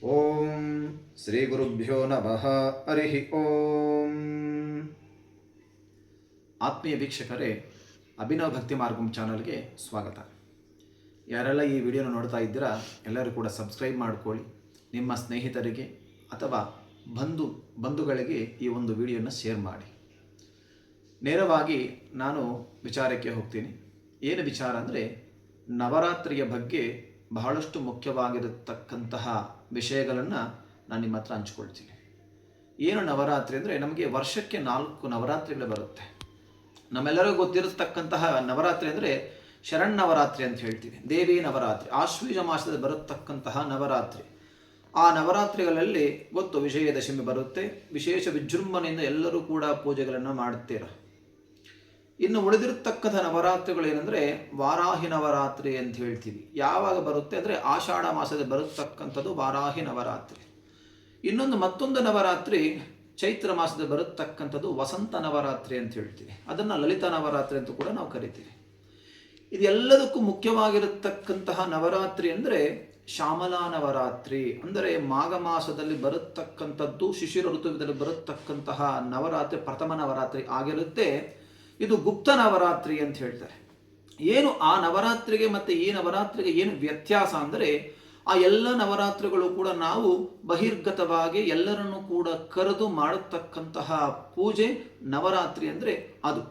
ಓಂ ಶ್ರೀ ಗುರುಭ್ಯೋ ನಮಃ. ಹರಿ ಓಂ. ಆತ್ಮೀಯ ವೀಕ್ಷಕರೇ, ಅಭಿನವ ಭಕ್ತಿ ಮಾರ್ಗಂ ಚಾನಲ್ಗೆ ಸ್ವಾಗತ. ಯಾರೆಲ್ಲ ಈ ವಿಡಿಯೋನ ನೋಡ್ತಾ ಇದ್ದೀರಾ ಎಲ್ಲರೂ ಕೂಡ ಸಬ್ಸ್ಕ್ರೈಬ್ ಮಾಡ್ಕೊಳ್ಳಿ. ನಿಮ್ಮ ಸ್ನೇಹಿತರಿಗೆ ಅಥವಾ ಬಂಧುಗಳಿಗೆ ಈ ಒಂದು ವಿಡಿಯೋನ ಶೇರ್ ಮಾಡಿ. ನೇರವಾಗಿ ನಾನು ವಿಚಾರಕ್ಕೆ ಹೋಗ್ತೀನಿ. ಏನು ವಿಚಾರ ಅಂದರೆ, ನವರಾತ್ರಿಯ ಬಗ್ಗೆ ಬಹಳಷ್ಟು ಮುಖ್ಯವಾಗಿರತಕ್ಕಂತಹ ವಿಷಯಗಳನ್ನು ನಾನು ನಿಮ್ಮ ಹತ್ರ ಹಂಚ್ಕೊಳ್ತೀನಿ. ಏನು ನವರಾತ್ರಿ ಅಂದರೆ, ನಮಗೆ ವರ್ಷಕ್ಕೆ 4 ನವರಾತ್ರಿಗಳು ಬರುತ್ತೆ. ನಮ್ಮೆಲ್ಲರಿಗೂ ಗೊತ್ತಿರತಕ್ಕಂತಹ ನವರಾತ್ರಿ ಅಂದರೆ ಶರನ್ನವರಾತ್ರಿ ಅಂತ ಹೇಳ್ತೀವಿ, ದೇವಿ ನವರಾತ್ರಿ, ಆಶ್ವೀಜ ಮಾಸದಲ್ಲಿ ಬರತಕ್ಕಂತಹ ನವರಾತ್ರಿ. ಆ ನವರಾತ್ರಿಗಳಲ್ಲಿ ಗೊತ್ತು, ವಿಜಯದಶಮಿ ಬರುತ್ತೆ. ವಿಶೇಷ ವಿಜೃಂಭಣೆಯಿಂದ ಎಲ್ಲರೂ ಕೂಡ ಪೂಜೆಗಳನ್ನು ಮಾಡುತ್ತೀರ. ಇನ್ನು ಉಳಿದಿರತಕ್ಕಂಥ ನವರಾತ್ರಿಗಳು ಏನಂದರೆ ವಾರಾಹಿ ನವರಾತ್ರಿ ಅಂತ ಹೇಳ್ತೀವಿ. ಯಾವಾಗ ಬರುತ್ತೆ ಅಂದರೆ ಆಷಾಢ ಮಾಸದಲ್ಲಿ ಬರತಕ್ಕಂಥದ್ದು ವಾರಾಹಿ ನವರಾತ್ರಿ. ಮತ್ತೊಂದು ನವರಾತ್ರಿ ಚೈತ್ರ ಮಾಸದಲ್ಲಿ ಬರತಕ್ಕಂಥದ್ದು ವಸಂತ ನವರಾತ್ರಿ ಅಂತ ಹೇಳ್ತೀವಿ. ಅದನ್ನು ಲಲಿತಾ ನವರಾತ್ರಿ ಅಂತ ಕೂಡ ನಾವು ಕರಿತೀವಿ. ಇದೆಲ್ಲದಕ್ಕೂ ಮುಖ್ಯವಾಗಿರತಕ್ಕಂತಹ ನವರಾತ್ರಿ ಅಂದರೆ ಶ್ಯಾಮಲಾ ನವರಾತ್ರಿ. ಅಂದರೆ ಮಾಘ ಮಾಸದಲ್ಲಿ ಬರತಕ್ಕಂಥದ್ದು, ಶಿಶಿರ ಋತುವಿನಲ್ಲಿ ಬರತಕ್ಕಂತಹ ನವರಾತ್ರಿ ಪ್ರಥಮ ನವರಾತ್ರಿ ಆಗಿರುತ್ತೆ. ಇದು ಗುಪ್ತ ನವರಾತ್ರಿ ಅಂತ ಹೇಳ್ತಾರೆ. ಏನು ಆ ನವರಾತ್ರಿಗೆ ಮತ್ತು ಈ ನವರಾತ್ರಿಗೆ ಏನು ವ್ಯತ್ಯಾಸ ಅಂದರೆ, ಆ ಎಲ್ಲ ನವರಾತ್ರಿಗಳು ಕೂಡ ನಾವು ಬಹಿರ್ಗತವಾಗಿ ಎಲ್ಲರನ್ನು ಕೂಡ ಕರೆದು ಮಾಡತಕ್ಕಂತಹ ಪೂಜೆ ನವರಾತ್ರಿ ಅಂದರೆ ಅದು.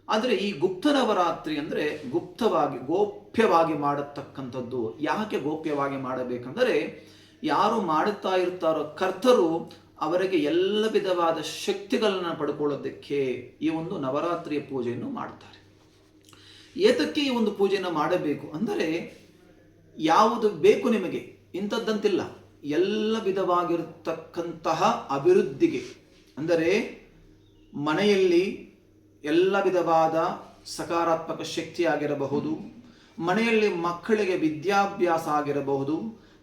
ಆದರೆ ಈ ಗುಪ್ತ ನವರಾತ್ರಿ ಅಂದರೆ ಗುಪ್ತವಾಗಿ ಗೋಪ್ಯವಾಗಿ ಮಾಡತಕ್ಕಂಥದ್ದು. ಯಾಕೆ ಗೋಪ್ಯವಾಗಿ ಮಾಡಬೇಕಂದರೆ, ಯಾರು ಮಾಡುತ್ತಾ ಇರ್ತಾರೋ ಕರ್ತರು ಅವರಿಗೆ ಎಲ್ಲ ವಿಧವಾದ ಶಕ್ತಿಗಳನ್ನು ಪಡ್ಕೊಳ್ಳೋದಕ್ಕೆ ಈ ಒಂದು ನವರಾತ್ರಿಯ ಪೂಜೆಯನ್ನು ಮಾಡ್ತಾರೆ. ಏತಕ್ಕೆ ಈ ಒಂದು ಪೂಜೆಯನ್ನು ಮಾಡಬೇಕು ಅಂದರೆ, ಯಾವುದು ಬೇಕು ನಿಮಗೆ ಇಂಥದ್ದಂತಿಲ್ಲ, ಎಲ್ಲ ವಿಧವಾಗಿರತಕ್ಕಂತಹ ಅಭಿವೃದ್ಧಿಗೆ, ಅಂದರೆ ಮನೆಯಲ್ಲಿ ಎಲ್ಲ ವಿಧವಾದ ಸಕಾರಾತ್ಮಕ ಶಕ್ತಿ ಆಗಿರಬಹುದು, ಮನೆಯಲ್ಲಿ ಮಕ್ಕಳಿಗೆ ವಿದ್ಯಾಭ್ಯಾಸ ಆಗಿರಬಹುದು,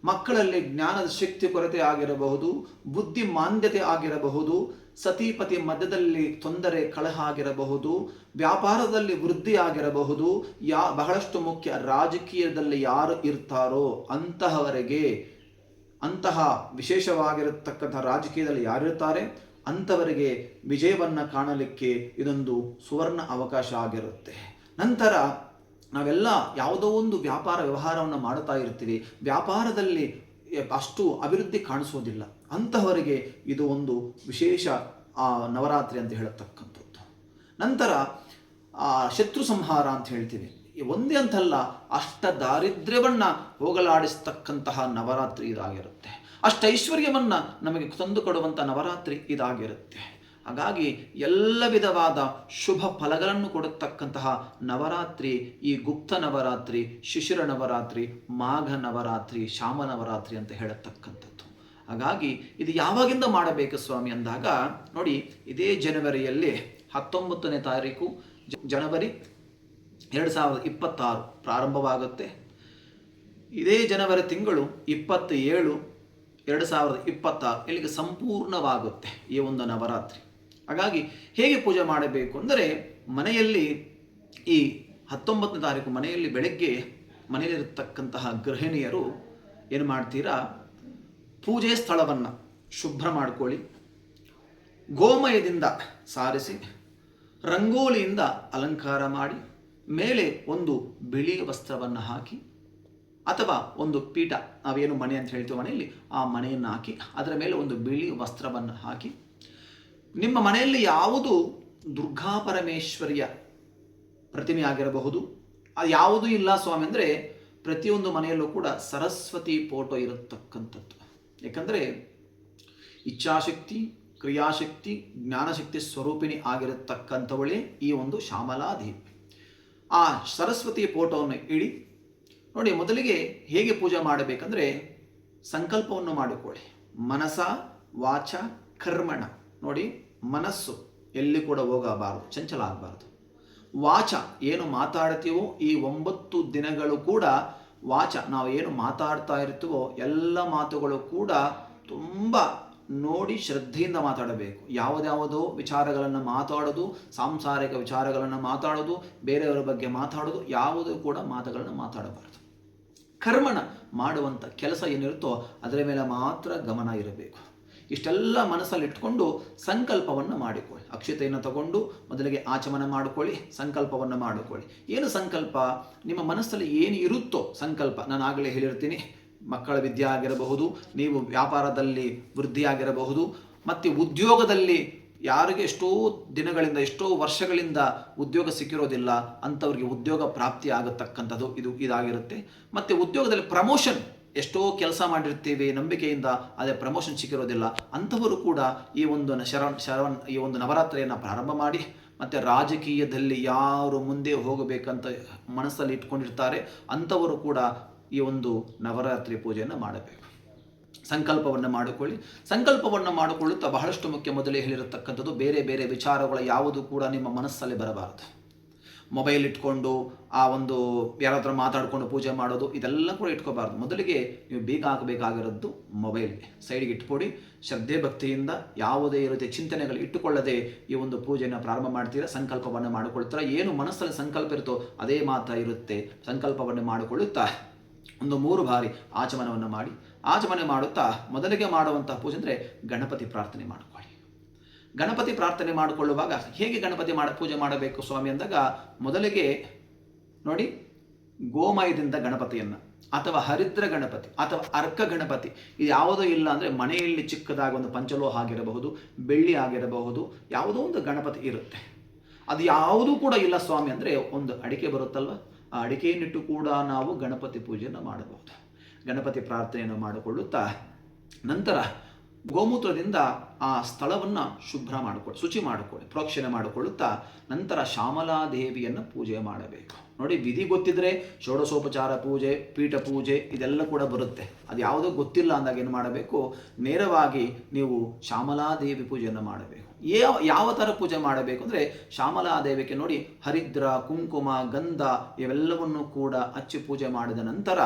ಮಕ್ಕಳಲ್ಲಿ ಜ್ಞಾನದ ಶಕ್ತಿ ಕೊರತೆ ಆಗಿರಬಹುದು, ಬುದ್ಧಿ ಮಾಂದ್ಯತೆ ಆಗಿರಬಹುದು, ಸತಿಪತಿ ಮಧ್ಯದಲ್ಲಿ ತೊಂದರೆ ಕಲಹ ಆಗಿರಬಹುದು, ವ್ಯಾಪಾರದಲ್ಲಿ ವೃದ್ಧಿ ಆಗಿರಬಹುದು, ಬಹಳಷ್ಟು ಮುಖ್ಯ ರಾಜಕೀಯದಲ್ಲಿ ಯಾರು ಇರ್ತಾರೋ ಅಂತಹವರಿಗೆ, ಅಂತಹ ವಿಶೇಷವಾಗಿರತಕ್ಕಂಥ ರಾಜಕೀಯದಲ್ಲಿ ಯಾರಿರ್ತಾರೆ ಅಂಥವರಿಗೆ ವಿಜಯವನ್ನು ಕಾಣಲಿಕ್ಕೆ ಇದೊಂದು ಸುವರ್ಣ ಅವಕಾಶ ಆಗಿರುತ್ತೆ. ನಂತರ ನಾವೆಲ್ಲ ಯಾವುದೋ ಒಂದು ವ್ಯಾಪಾರ ವ್ಯವಹಾರವನ್ನು ಮಾಡುತ್ತಾ ಇರ್ತೀವಿ, ವ್ಯಾಪಾರದಲ್ಲಿ ಅಷ್ಟು ಅಭಿವೃದ್ಧಿ ಕಾಣಿಸೋದಿಲ್ಲ. ಅಂತಹವರಿಗೆ ಇದು ಒಂದು ವಿಶೇಷ ನವರಾತ್ರಿ ಅಂತ ಹೇಳತಕ್ಕಂಥದ್ದು. ನಂತರ ಶತ್ರು ಸಂಹಾರ ಅಂತ ಹೇಳ್ತೀವಿ. ಒಂದೇ ಅಂತಲ್ಲ, ಅಷ್ಟ ದಾರಿದ್ರ್ಯವನ್ನು ಹೋಗಲಾಡಿಸ್ತಕ್ಕಂತಹ ನವರಾತ್ರಿ ಇದಾಗಿರುತ್ತೆ. ಅಷ್ಟೈಶ್ವರ್ಯವನ್ನು ನಮಗೆ ತಂದು ಕೊಡುವಂಥ ನವರಾತ್ರಿ ಇದಾಗಿರುತ್ತೆ. ಹಾಗಾಗಿ ಎಲ್ಲ ವಿಧವಾದ ಶುಭ ಫಲಗಳನ್ನು ಕೊಡತಕ್ಕಂತಹ ನವರಾತ್ರಿ ಈ ಗುಪ್ತ ನವರಾತ್ರಿ, ಶಿಶಿರ ನವರಾತ್ರಿ, ಮಾಘ ನವರಾತ್ರಿ, ಶ್ಯಾಮ ನವರಾತ್ರಿ ಅಂತ ಹೇಳತಕ್ಕಂಥದ್ದು. ಹಾಗಾಗಿ ಇದು ಯಾವಾಗಿಂದ ಮಾಡಬೇಕು ಸ್ವಾಮಿ ಅಂದಾಗ ನೋಡಿ, ಇದೇ ಜನವರಿಯಲ್ಲಿ 19ನೇ ತಾರೀಕು ಜನವರಿ 2026 ಪ್ರಾರಂಭವಾಗುತ್ತೆ. ಇದೇ ಜನವರಿ ತಿಂಗಳು 27 2026 ಇಲ್ಲಿಗೆ ಸಂಪೂರ್ಣವಾಗುತ್ತೆ ಈ ಒಂದು ನವರಾತ್ರಿ. ಹಾಗಾಗಿ ಹೇಗೆ ಪೂಜೆ ಮಾಡಬೇಕು ಅಂದರೆ, ಮನೆಯಲ್ಲಿ ಈ 19ನೇ ತಾರೀಕು ಮನೆಯಲ್ಲಿ ಬೆಳಗ್ಗೆ ಮನೆಯಲ್ಲಿರತಕ್ಕಂತಹ ಗೃಹಿಣಿಯರು ಏನು ಮಾಡ್ತೀರಾ, ಪೂಜೆ ಸ್ಥಳವನ್ನು ಶುಭ್ರ ಮಾಡಿಕೊಳ್ಳಿ, ಗೋಮಯದಿಂದ ಸಾರಿಸಿ, ರಂಗೋಲಿಯಿಂದ ಅಲಂಕಾರ ಮಾಡಿ, ಮೇಲೆ ಒಂದು ಬಿಳಿ ವಸ್ತ್ರವನ್ನು ಹಾಕಿ, ಅಥವಾ ಒಂದು ಪೀಠ, ನಾವೇನು ಮನೆ ಅಂತ ಹೇಳ್ತೀವಿ ಮನೆಯಲ್ಲಿ, ಆ ಮನೆಯನ್ನು ಹಾಕಿ ಅದರ ಮೇಲೆ ಒಂದು ಬಿಳಿ ವಸ್ತ್ರವನ್ನು ಹಾಕಿ, ನಿಮ್ಮ ಮನೆಯಲ್ಲಿ ಯಾವುದು ದುರ್ಗಾ ಪರಮೇಶ್ವರಿಯ ಪ್ರತಿಮೆ ಆಗಿರಬಹುದು, ಅದು ಯಾವುದೂ ಇಲ್ಲ ಸ್ವಾಮಿ ಅಂದರೆ ಪ್ರತಿಯೊಂದು ಮನೆಯಲ್ಲೂ ಕೂಡ ಸರಸ್ವತಿ ಫೋಟೋ ಇರತಕ್ಕಂಥದ್ದು. ಯಾಕಂದರೆ ಇಚ್ಛಾಶಕ್ತಿ, ಕ್ರಿಯಾಶಕ್ತಿ, ಜ್ಞಾನಶಕ್ತಿ ಸ್ವರೂಪಿಣಿ ಆಗಿರತಕ್ಕಂಥವಳೇ ಈ ಒಂದು ಶ್ಯಾಮಲಾದೇವಿ. ಆ ಸರಸ್ವತಿ ಫೋಟೋವನ್ನು ಇಡಿ. ನೋಡಿ, ಮೊದಲಿಗೆ ಹೇಗೆ ಪೂಜೆ ಮಾಡಬೇಕಂದ್ರೆ, ಸಂಕಲ್ಪವನ್ನು ಮಾಡಿಕೊಳ್ಳಿ. ಮನಸ ವಾಚ ಕರ್ಮಣ. ನೋಡಿ, ಮನಸ್ಸು ಎಲ್ಲಿ ಕೂಡ ಹೋಗಬಾರದು, ಚಂಚಲ ಆಗಬಾರ್ದು. ವಾಚ ಏನು ಮಾತಾಡ್ತೀವೋ ಈ 9 ದಿನಗಳು ಕೂಡ ವಾಚ ನಾವು ಏನು ಮಾತಾಡ್ತಾ ಇರ್ತೀವೋ ಎಲ್ಲ ಮಾತುಗಳು ಕೂಡ ತುಂಬ ನೋಡಿ ಶ್ರದ್ಧೆಯಿಂದ ಮಾತಾಡಬೇಕು. ಯಾವುದ್ಯಾವುದೋ ವಿಚಾರಗಳನ್ನು ಮಾತಾಡೋದು, ಸಾಂಸಾರಿಕ ವಿಚಾರಗಳನ್ನು ಮಾತಾಡೋದು, ಬೇರೆಯವರ ಬಗ್ಗೆ ಮಾತಾಡೋದು, ಯಾವುದೂ ಕೂಡ ಮಾತುಗಳನ್ನು ಮಾತಾಡಬಾರದು. ಕರ್ಮಣ ಮಾಡುವಂಥ ಕೆಲಸ ಏನಿರುತ್ತೋ ಅದರ ಮೇಲೆ ಮಾತ್ರ ಗಮನ ಇರಬೇಕು. ಇಷ್ಟೆಲ್ಲ ಮನಸ್ಸಲ್ಲಿ ಇಟ್ಕೊಂಡು ಸಂಕಲ್ಪವನ್ನು ಮಾಡಿಕೊಳ್ಳಿ. ಅಕ್ಷತೆಯನ್ನು ತಗೊಂಡು ಮೊದಲಿಗೆ ಆಚಮನ ಮಾಡಿಕೊಳ್ಳಿ, ಸಂಕಲ್ಪವನ್ನು ಮಾಡಿಕೊಳ್ಳಿ. ಏನು ಸಂಕಲ್ಪ? ನಿಮ್ಮ ಮನಸ್ಸಲ್ಲಿ ಏನು ಇರುತ್ತೋ ಸಂಕಲ್ಪ. ನಾನು ಆಗಲೇ ಹೇಳಿರ್ತೀನಿ, ಮಕ್ಕಳ ವಿದ್ಯೆ ಆಗಿರಬಹುದು, ನೀವು ವ್ಯಾಪಾರದಲ್ಲಿ ವೃದ್ಧಿಯಾಗಿರಬಹುದು, ಮತ್ತು ಉದ್ಯೋಗದಲ್ಲಿ ಯಾರಿಗೆ ಎಷ್ಟೋ ದಿನಗಳಿಂದ ಎಷ್ಟೋ ವರ್ಷಗಳಿಂದ ಉದ್ಯೋಗ ಸಿಕ್ಕಿರೋದಿಲ್ಲ ಅಂಥವ್ರಿಗೆ ಉದ್ಯೋಗ ಪ್ರಾಪ್ತಿ ಆಗತಕ್ಕಂಥದ್ದು ಇದಾಗಿರುತ್ತೆ. ಮತ್ತು ಉದ್ಯೋಗದಲ್ಲಿ ಪ್ರಮೋಷನ್, ಎಷ್ಟೋ ಕೆಲಸ ಮಾಡಿರ್ತೀವಿ ನಂಬಿಕೆಯಿಂದ, ಅದೇ ಪ್ರಮೋಷನ್ ಸಿಕ್ಕಿರೋದಿಲ್ಲ ಅಂಥವರು ಕೂಡ ಈ ಒಂದು ಈ ಒಂದು ನವರಾತ್ರಿಯನ್ನು ಪ್ರಾರಂಭ ಮಾಡಿ, ಮತ್ತು ರಾಜಕೀಯದಲ್ಲಿ ಯಾರು ಮುಂದೆ ಹೋಗಬೇಕಂತ ಮನಸ್ಸಲ್ಲಿ ಇಟ್ಕೊಂಡಿರ್ತಾರೆ ಅಂಥವರು ಕೂಡ ಈ ಒಂದು ನವರಾತ್ರಿ ಪೂಜೆಯನ್ನು ಮಾಡಬೇಕು. ಸಂಕಲ್ಪವನ್ನು ಮಾಡಿಕೊಳ್ಳಿ. ಸಂಕಲ್ಪವನ್ನು ಮಾಡಿಕೊಳ್ಳುತ್ತಾ ಬಹಳಷ್ಟು ಮುಖ್ಯ, ಮೊದಲೇ ಹೇಳಿರತಕ್ಕಂಥದ್ದು, ಬೇರೆ ಬೇರೆ ವಿಚಾರಗಳ ಯಾವುದು ಕೂಡ ನಿಮ್ಮ ಮನಸ್ಸಲ್ಲಿ ಬರಬಾರದು. ಮೊಬೈಲ್ ಇಟ್ಕೊಂಡು ಆ ಒಂದು ಯಾರಾದ್ರೂ ಮಾತಾಡಿಕೊಂಡು ಪೂಜೆ ಮಾಡೋದು ಇದೆಲ್ಲ ಕೂಡ ಇಟ್ಕೋಬಾರ್ದು. ಮೊದಲಿಗೆ ನೀವು ಬೀಗ ಹಾಕಬೇಕಾಗಿರೋದು ಮೊಬೈಲ್ಗೆ ಸೈಡ್ಗೆ ಇಟ್ಕೊಡಿ. ಶ್ರದ್ಧೆ ಭಕ್ತಿಯಿಂದ ಯಾವುದೇ ರೀತಿಯ ಚಿಂತನೆಗಳು ಇಟ್ಟುಕೊಳ್ಳದೆ ಈ ಒಂದು ಪೂಜೆಯನ್ನು ಪ್ರಾರಂಭ ಮಾಡ್ತೀರಾ. ಸಂಕಲ್ಪವನ್ನು ಮಾಡಿಕೊಳ್ತೀರಾ. ಏನು ಮನಸ್ಸಲ್ಲಿ ಸಂಕಲ್ಪ ಇರುತ್ತೋ ಅದೇ ಮಾತ್ರ ಇರುತ್ತೆ. ಸಂಕಲ್ಪವನ್ನು ಮಾಡಿಕೊಳ್ಳುತ್ತಾ ಒಂದು 3 ಬಾರಿ ಆಚಮನವನ್ನು ಮಾಡಿ, ಆಚಮನೆ ಮಾಡುತ್ತಾ ಮೊದಲಿಗೆ ಮಾಡುವಂತಹ ಪೂಜೆ ಅಂದರೆ ಗಣಪತಿ ಪ್ರಾರ್ಥನೆ ಮಾಡಿಕೊಳ್ಳಿ. ಗಣಪತಿ ಪ್ರಾರ್ಥನೆ ಮಾಡಿಕೊಳ್ಳುವಾಗ ಹೇಗೆ ಗಣಪತಿ ಪೂಜೆ ಮಾಡಬೇಕು ಸ್ವಾಮಿ ಅಂದಾಗ, ಮೊದಲಿಗೆ ನೋಡಿ, ಗೋಮಯದಿಂದ ಗಣಪತಿಯನ್ನು ಅಥವಾ ಹರಿದ್ರ ಗಣಪತಿ ಅಥವಾ ಅರ್ಕ ಗಣಪತಿ ಇದು ಯಾವುದೋ ಇಲ್ಲ ಅಂದರೆ ಮನೆಯಲ್ಲಿ ಚಿಕ್ಕದಾಗಿ ಒಂದು ಪಂಚಲೋಹ ಆಗಿರಬಹುದು, ಬೆಳ್ಳಿ ಆಗಿರಬಹುದು, ಯಾವುದೋ ಒಂದು ಗಣಪತಿ ಇರುತ್ತೆ. ಅದು ಯಾವುದೂ ಕೂಡ ಇಲ್ಲ ಸ್ವಾಮಿ ಅಂದರೆ ಒಂದು ಅಡಿಕೆ ಬರುತ್ತಲ್ವ, ಆ ಅಡಿಕೆಯನ್ನಿಟ್ಟು ಕೂಡ ನಾವು ಗಣಪತಿ ಪೂಜೆಯನ್ನು ಮಾಡಬಹುದು. ಗಣಪತಿ ಪ್ರಾರ್ಥನೆಯನ್ನು ಮಾಡಿಕೊಳ್ಳುತ್ತಾ ನಂತರ ಗೋಮೂತ್ರದಿಂದ ಆ ಸ್ಥಳವನ್ನು ಶುಚಿ ಮಾಡಿಕೊಳ್ಳಿ, ಪ್ರೋಕ್ಷಣೆ ಮಾಡಿಕೊಳ್ಳುತ್ತಾ ನಂತರ ಶ್ಯಾಮಲಾದೇವಿಯನ್ನು ಪೂಜೆ ಮಾಡಬೇಕು. ನೋಡಿ, ವಿಧಿ ಗೊತ್ತಿದ್ರೆ ಷೋಡಶೋಪಚಾರ ಪೂಜೆ, ಪೀಠ ಪೂಜೆ ಇದೆಲ್ಲ ಕೂಡ ಬರುತ್ತೆ. ಅದು ಯಾವುದೋ ಗೊತ್ತಿಲ್ಲ ಅಂದಾಗ ಏನು ಮಾಡಬೇಕು, ನೇರವಾಗಿ ನೀವು ಶ್ಯಾಮಲಾದೇವಿ ಪೂಜೆಯನ್ನು ಮಾಡಬೇಕು. ಯಾವ ಥರ ಪೂಜೆ ಮಾಡಬೇಕು ಅಂದರೆ, ಶ್ಯಾಮಲಾದೇವಿಗೆ ನೋಡಿ ಹರಿದ್ರ, ಕುಂಕುಮ, ಗಂಧ ಇವೆಲ್ಲವನ್ನು ಕೂಡ ಹಚ್ಚಿ ಪೂಜೆ ಮಾಡಿದ ನಂತರ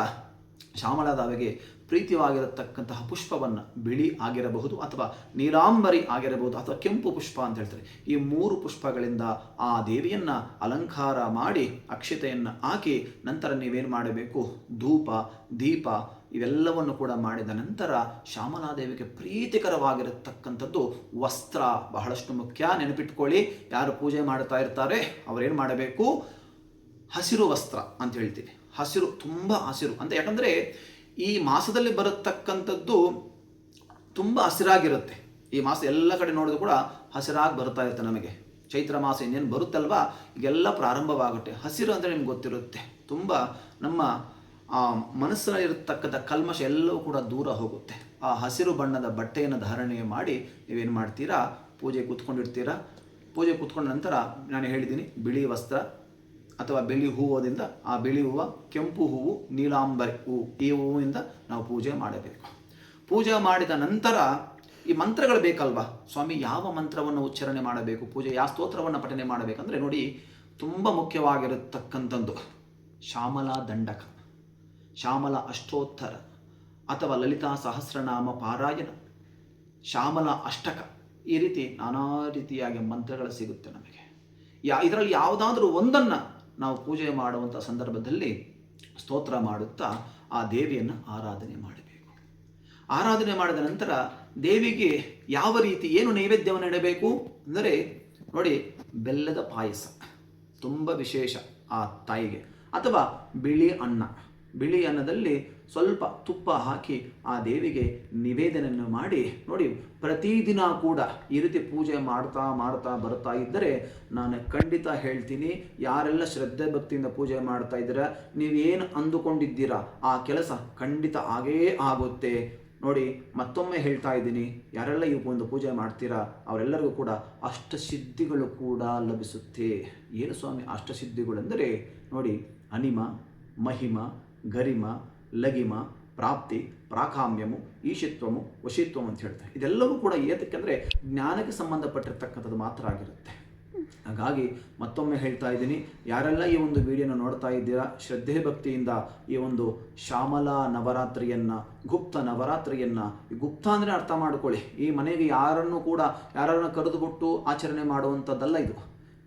ಶ್ಯಾಮಲಾದೇವಿಗೆ ಪ್ರೀತಿಯಾಗಿರತಕ್ಕಂತಹ ಪುಷ್ಪವನ್ನು, ಬಿಳಿ ಆಗಿರಬಹುದು ಅಥವಾ ನೀಲಾಂಬರಿ ಆಗಿರಬಹುದು ಅಥವಾ ಕೆಂಪು ಪುಷ್ಪ ಅಂತ ಹೇಳ್ತಾರೆ, ಈ 3 ಪುಷ್ಪಗಳಿಂದ ಆ ದೇವಿಯನ್ನು ಅಲಂಕಾರ ಮಾಡಿ ಅಕ್ಷತೆಯನ್ನು ಹಾಕಿ ನಂತರ ನೀವೇನು ಮಾಡಬೇಕು, ಧೂಪ ದೀಪ ಇವೆಲ್ಲವನ್ನು ಕೂಡ ಮಾಡಿದ ನಂತರ ಶ್ಯಾಮಲಾದೇವಿಗೆ ಪ್ರೀತಿಕರವಾಗಿರತಕ್ಕಂಥದ್ದು ವಸ್ತ್ರ ಬಹಳಷ್ಟು ಮುಖ್ಯ. ನೆನಪಿಟ್ಕೊಳ್ಳಿ, ಯಾರು ಪೂಜೆ ಮಾಡ್ತಾ ಇರ್ತಾರೆ ಅವರೇನು ಮಾಡಬೇಕು, ಹಸಿರು ವಸ್ತ್ರ ಅಂತ ಹೇಳ್ತೀವಿ. ಹಸಿರು, ತುಂಬ ಹಸಿರು ಅಂತ, ಯಾಕಂದರೆ ಈ ಮಾಸದಲ್ಲಿ ಬರತಕ್ಕಂಥದ್ದು ತುಂಬ ಹಸಿರಾಗಿರುತ್ತೆ. ಈ ಮಾಸ ಎಲ್ಲ ಕಡೆ ನೋಡಿದ್ರು ಕೂಡ ಹಸಿರಾಗಿ ಬರ್ತಾ ಇರುತ್ತೆ. ನಮಗೆ ಚೈತ್ರ ಮಾಸ ಇನ್ನೇನು ಬರುತ್ತಲ್ವಾ, ಈಗೆಲ್ಲ ಪ್ರಾರಂಭವಾಗುತ್ತೆ. ಹಸಿರು ಅಂದರೆ ನಿಮ್ಗೆ ಗೊತ್ತಿರುತ್ತೆ, ತುಂಬ ನಮ್ಮ ಮನಸ್ಸಿನಲ್ಲಿರತಕ್ಕಂಥ ಕಲ್ಮಶ ಎಲ್ಲವೂ ಕೂಡ ದೂರ ಹೋಗುತ್ತೆ. ಆ ಹಸಿರು ಬಣ್ಣದ ಬಟ್ಟೆಯನ್ನು ಧಾರಣೆ ಮಾಡಿ ನೀವೇನು ಮಾಡ್ತೀರಾ, ಪೂಜೆ ಕೂತ್ಕೊಂಡಿರ್ತೀರಾ. ಪೂಜೆ ಕೂತ್ಕೊಂಡ ನಂತರ ನಾನು ಹೇಳಿದ್ದೀನಿ, ಬಿಳಿ ವಸ್ತ್ರ ಅಥವಾ ಬಿಳಿ ಹೂವದಿಂದ, ಆ ಬಿಳಿ ಹೂವು, ಕೆಂಪು ಹೂವು, ನೀಲಾಂಬರಿ ಹೂವು, ಈ ಹೂವಿನಿಂದ ನಾವು ಪೂಜೆ ಮಾಡಬೇಕು. ಪೂಜೆ ಮಾಡಿದ ನಂತರ ಈ ಮಂತ್ರಗಳು ಬೇಕಲ್ವಾ ಸ್ವಾಮಿ, ಯಾವ ಮಂತ್ರವನ್ನು ಉಚ್ಚಾರಣೆ ಮಾಡಬೇಕು, ಪೂಜೆ ಯಾವ ಸ್ತೋತ್ರವನ್ನು ಪಠನೆ ಮಾಡಬೇಕಂದ್ರೆ ನೋಡಿ, ತುಂಬ ಮುಖ್ಯವಾಗಿರತಕ್ಕಂಥದ್ದು ಶ್ಯಾಮಲಾ ದಂಡಕ, ಶ್ಯಾಮಲ ಅಷ್ಟೋತ್ತರ ಅಥವಾ ಲಲಿತಾ ಸಹಸ್ರನಾಮ ಪಾರಾಯಣ, ಶ್ಯಾಮಲ ಅಷ್ಟಕ, ಈ ರೀತಿ ನಾನಾ ರೀತಿಯಾಗಿ ಮಂತ್ರಗಳು ಸಿಗುತ್ತೆ ನಮಗೆ. ಇದರಲ್ಲಿ ಯಾವುದಾದ್ರೂ ಒಂದನ್ನು ನಾವು ಪೂಜೆ ಮಾಡುವಂಥ ಸಂದರ್ಭದಲ್ಲಿ ಸ್ತೋತ್ರ ಮಾಡುತ್ತಾ ಆ ದೇವಿಯನ್ನು ಆರಾಧನೆ ಮಾಡಬೇಕು. ಆರಾಧನೆ ಮಾಡಿದ ನಂತರ ದೇವಿಗೆ ಯಾವ ರೀತಿ ಏನು ನೈವೇದ್ಯವನ್ನು ಇಡಬೇಕು ಅಂದರೆ ನೋಡಿ, ಬೆಲ್ಲದ ಪಾಯಸ ತುಂಬ ವಿಶೇಷ ಆ ತಾಯಿಗೆ, ಅಥವಾ ಬಿಳಿ ಅನ್ನ, ಬಿಳಿ ಅನ್ನದಲ್ಲಿ ಸ್ವಲ್ಪ ತುಪ್ಪ ಹಾಕಿ ಆ ದೇವಿಗೆ ನಿವೇದನೆಯನ್ನು ಮಾಡಿ ನೋಡಿ, ಪ್ರತಿದಿನ ಕೂಡ ಈ ರೀತಿ ಪೂಜೆ ಮಾಡ್ತಾ ಮಾಡ್ತಾ ಬರ್ತಾ ಇದ್ದರೆ ನಾನು ಖಂಡಿತ ಹೇಳ್ತೀನಿ, ಯಾರೆಲ್ಲ ಶ್ರದ್ಧೆ ಭಕ್ತಿಯಿಂದ ಪೂಜೆ ಮಾಡ್ತಾ ಇದ್ದೀರಾ, ನೀವೇನು ಅಂದುಕೊಂಡಿದ್ದೀರಾ ಆ ಕೆಲಸ ಖಂಡಿತ ಆಗೇ ಆಗುತ್ತೆ. ನೋಡಿ, ಮತ್ತೊಮ್ಮೆ ಹೇಳ್ತಾ ಇದ್ದೀನಿ, ಯಾರೆಲ್ಲ ಈ ಒಂದು ಪೂಜೆ ಮಾಡ್ತೀರಾ ಅವರೆಲ್ಲರಿಗೂ ಕೂಡ ಅಷ್ಟಸಿದ್ಧಿಗಳು ಕೂಡ ಲಭಿಸುತ್ತೆ. ಏನು ಸ್ವಾಮಿ ಅಷ್ಟಸಿದ್ಧಿಗಳೆಂದರೆ ನೋಡಿ, ಅನಿಮ, ಮಹಿಮ, ಗರಿಮ, ಲಗಿಮ, ಪ್ರಾಪ್ತಿ, ಪ್ರಾಕಾಮ್ಯಮು, ಈಶಿತ್ವಮು, ವಶಿತ್ವಮು ಅಂತ ಹೇಳ್ತಾರೆ. ಇದೆಲ್ಲವೂ ಕೂಡ ಏತಕ್ಕೆಂದರೆ ಜ್ಞಾನಕ್ಕೆ ಸಂಬಂಧಪಟ್ಟಿರ್ತಕ್ಕಂಥದ್ದು ಮಾತ್ರ ಆಗಿರುತ್ತೆ. ಹಾಗಾಗಿ ಮತ್ತೊಮ್ಮೆ ಹೇಳ್ತಾ ಇದ್ದೀನಿ, ಯಾರೆಲ್ಲ ಈ ಒಂದು ವಿಡಿಯೋನ ನೋಡ್ತಾ ಇದ್ದೀರಾ, ಶ್ರದ್ಧೆ ಭಕ್ತಿಯಿಂದ ಈ ಒಂದು ಶ್ಯಾಮಲಾ ನವರಾತ್ರಿಯನ್ನು, ಗುಪ್ತ ನವರಾತ್ರಿಯನ್ನು, ಗುಪ್ತ ಅಂದರೆ ಅರ್ಥ ಮಾಡ್ಕೊಳ್ಳಿ, ಈ ಮನೆಗೆ ಯಾರನ್ನು ಕರೆದುಬಿಟ್ಟು ಆಚರಣೆ ಮಾಡುವಂಥದ್ದಲ್ಲ ಇದು.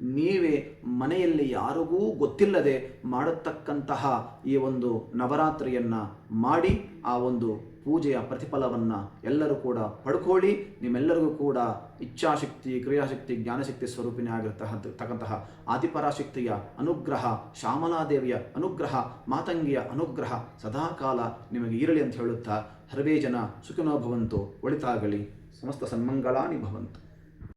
ನೀವೇ ಮನೆಯಲ್ಲಿ ಯಾರಿಗೂ ಗೊತ್ತಿಲ್ಲದೆ ಮಾಡತಕ್ಕಂತಹ ಈ ಒಂದು ನವರಾತ್ರಿಯನ್ನು ಮಾಡಿ ಆ ಒಂದು ಪೂಜೆಯ ಪ್ರತಿಫಲವನ್ನು ಎಲ್ಲರೂ ಕೂಡ ಪಡ್ಕೊಳ್ಳಿ. ನಿಮ್ಮೆಲ್ಲರಿಗೂ ಕೂಡ ಇಚ್ಛಾಶಕ್ತಿ, ಕ್ರಿಯಾಶಕ್ತಿ, ಜ್ಞಾನಶಕ್ತಿ ಸ್ವರೂಪಿಣಿ ಆಗಿರತಕ್ಕಂತಹ ಆದಿಪರಾಶಕ್ತಿಯ ಅನುಗ್ರಹ, ಶ್ಯಾಮಲಾದೇವಿಯ ಅನುಗ್ರಹ, ಮಾತಂಗಿಯ ಅನುಗ್ರಹ ಸದಾಕಾಲ ನಿಮಗೆ ಇರಲಿ ಅಂತ ಹೇಳುತ್ತಾ ಸರ್ವೇ ಜನ ಸುಖಿನೋ ಭವಂತು, ಒಳಿತಾಗಲಿ, ಸಮಸ್ತ ಸನ್ಮಂಗಳಾನಿ ಭವಂತು.